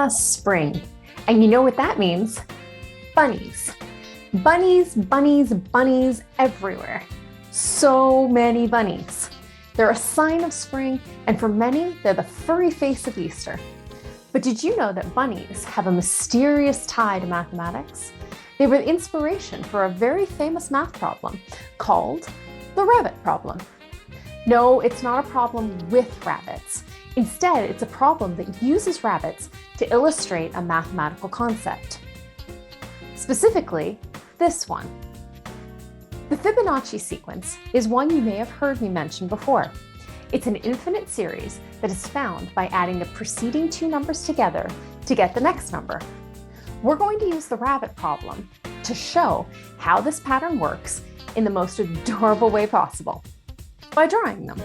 Spring. And you know what that means? Bunnies. Bunnies, bunnies, bunnies everywhere. So many bunnies. They're a sign of spring, and for many, they're the furry face of Easter. But did you know that bunnies have a mysterious tie to mathematics? They were the inspiration for a very famous math problem called the rabbit problem. No, it's not a problem with rabbits. Instead, it's a problem that uses rabbits to illustrate a mathematical concept. Specifically, this one. The Fibonacci sequence is one you may have heard me mention before. It's an infinite series that is found by adding the preceding two numbers together to get the next number. We're going to use the rabbit problem to show how this pattern works in the most adorable way possible, by drawing them.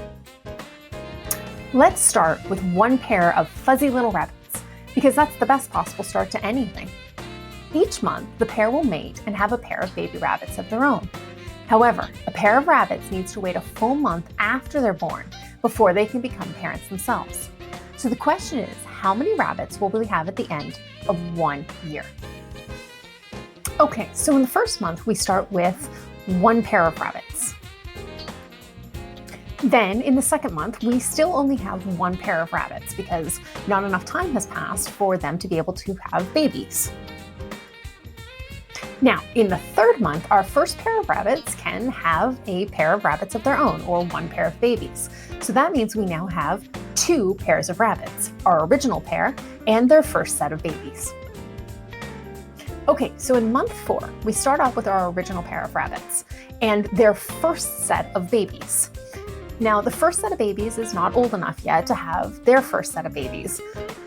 Let's start with one pair of fuzzy little rabbits, because that's the best possible start to anything. Each month, the pair will mate and have a pair of baby rabbits of their own. However, a pair of rabbits needs to wait a full month after they're born before they can become parents themselves. So the question is, how many rabbits will we have at the end of 1 year? Okay, so in the first month, we start with one pair of rabbits. Then in the second month, we still only have one pair of rabbits because not enough time has passed for them to be able to have babies. Now, in the third month, our first pair of rabbits can have a pair of rabbits of their own, or one pair of babies. So that means we now have two pairs of rabbits, our original pair and their first set of babies. Okay, so in month 4, we start off with our original pair of rabbits and their first set of babies. Now, the first set of babies is not old enough yet to have their first set of babies,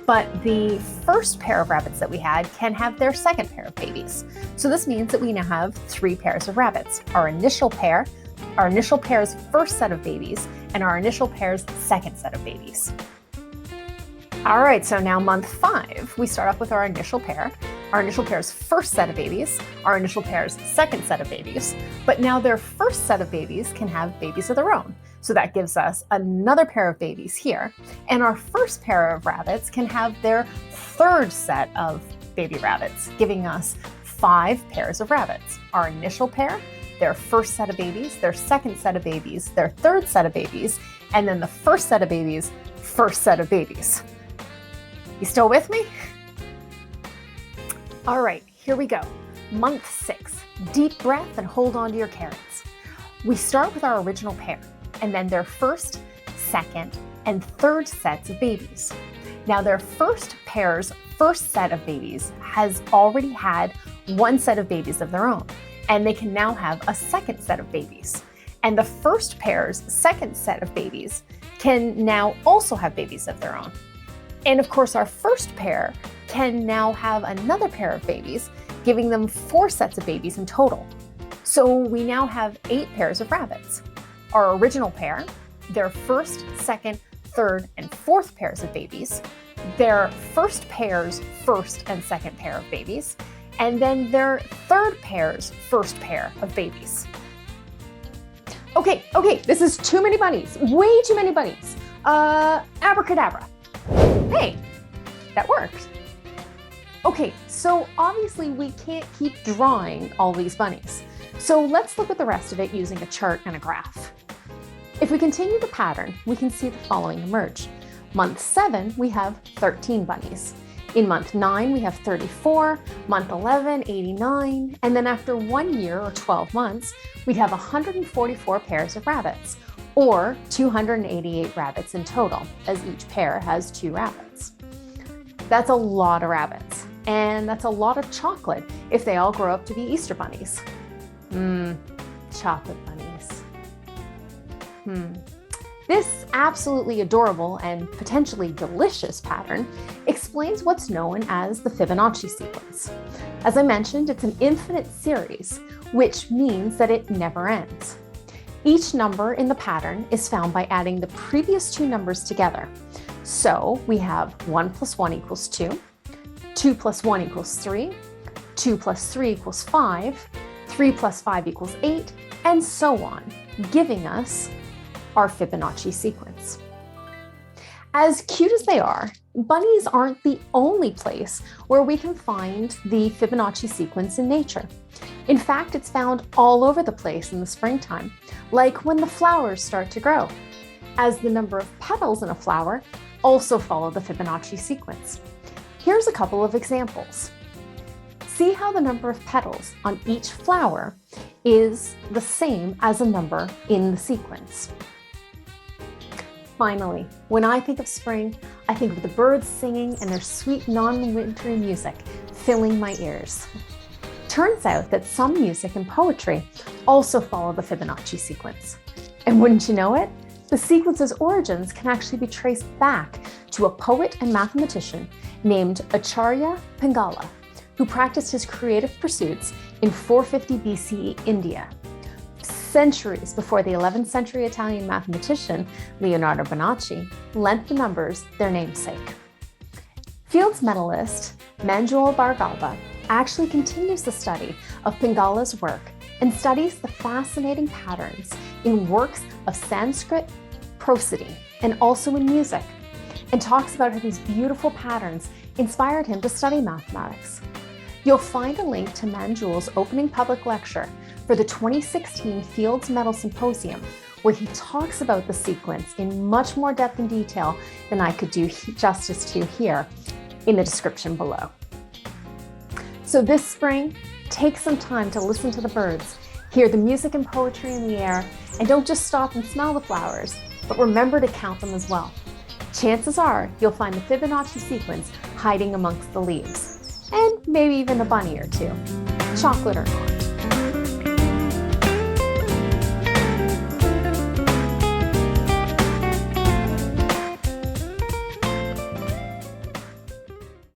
but the first pair of rabbits that we had can have their second pair of babies. So this means that we now have 3 pairs of rabbits, our initial pair's first set of babies, and our initial pair's second set of babies. All right, so now month 5, we start off with our initial pair's first set of babies, our initial pair's second set of babies, but now their first set of babies can have babies of their own. So that gives us another pair of babies here, and our first pair of rabbits can have their third set of baby rabbits, giving us 5 pairs of rabbits. Our initial pair, their first set of babies, their second set of babies, their third set of babies, and then the first set of babies, first set of babies. You still with me? All right, here we go. Month 6, deep breath and hold on to your carrots. We start with our original pair, and then their first, second, and third sets of babies. Now their first pair's first set of babies has already had one set of babies of their own, and they can now have a second set of babies. And the first pair's second set of babies can now also have babies of their own. And of course, our first pair can now have another pair of babies, giving them 4 sets of babies in total. So we now have 8 pairs of rabbits. Our original pair, their first, second, third, and fourth pairs of babies, their first pair's first and second pair of babies, and then their third pair's first pair of babies. Okay, this is too many bunnies, way too many bunnies. Abracadabra. Hey, that worked. Okay, so obviously we can't keep drawing all these bunnies. So let's look at the rest of it using a chart and a graph. If we continue the pattern, we can see the following emerge. Month 7, we have 13 bunnies. In month 9, we have 34, month 11, 89, and then after 1 year or 12 months, we'd have 144 pairs of rabbits, or 288 rabbits in total, as each pair has 2 rabbits. That's a lot of rabbits, and that's a lot of chocolate if they all grow up to be Easter bunnies. Chocolate bunnies. This absolutely adorable and potentially delicious pattern explains what's known as the Fibonacci sequence. As I mentioned, it's an infinite series, which means that it never ends. Each number in the pattern is found by adding the previous 2 numbers together. So we have 1 + 1 = 2, 2 + 1 = 3, 2 + 3 = 5, 3 + 5 = 8, and so on, giving us our Fibonacci sequence. As cute as they are, bunnies aren't the only place where we can find the Fibonacci sequence in nature. In fact, it's found all over the place in the springtime, like when the flowers start to grow, as the number of petals in a flower also follow the Fibonacci sequence. Here's a couple of examples. See how the number of petals on each flower is the same as a number in the sequence. Finally, when I think of spring, I think of the birds singing and their sweet non-wintry music filling my ears. Turns out that some music and poetry also follow the Fibonacci sequence. And wouldn't you know it? The sequence's origins can actually be traced back to a poet and mathematician named Acharya Pingala, who practiced his creative pursuits in 450 BCE India, centuries before the 11th century Italian mathematician Leonardo Fibonacci lent the numbers their namesake. Fields medalist Manjul Bhargava actually continues the study of Pingala's work and studies the fascinating patterns in works of Sanskrit prosody and also in music, and talks about how these beautiful patterns inspired him to study mathematics. You'll find a link to Manjul's opening public lecture for the 2016 Fields Medal Symposium, where he talks about the sequence in much more depth and detail than I could do justice to here, in the description below. So this spring, take some time to listen to the birds, hear the music and poetry in the air, and don't just stop and smell the flowers, but remember to count them as well. Chances are you'll find the Fibonacci sequence hiding amongst the leaves, and maybe even a bunny or two, chocolate or not.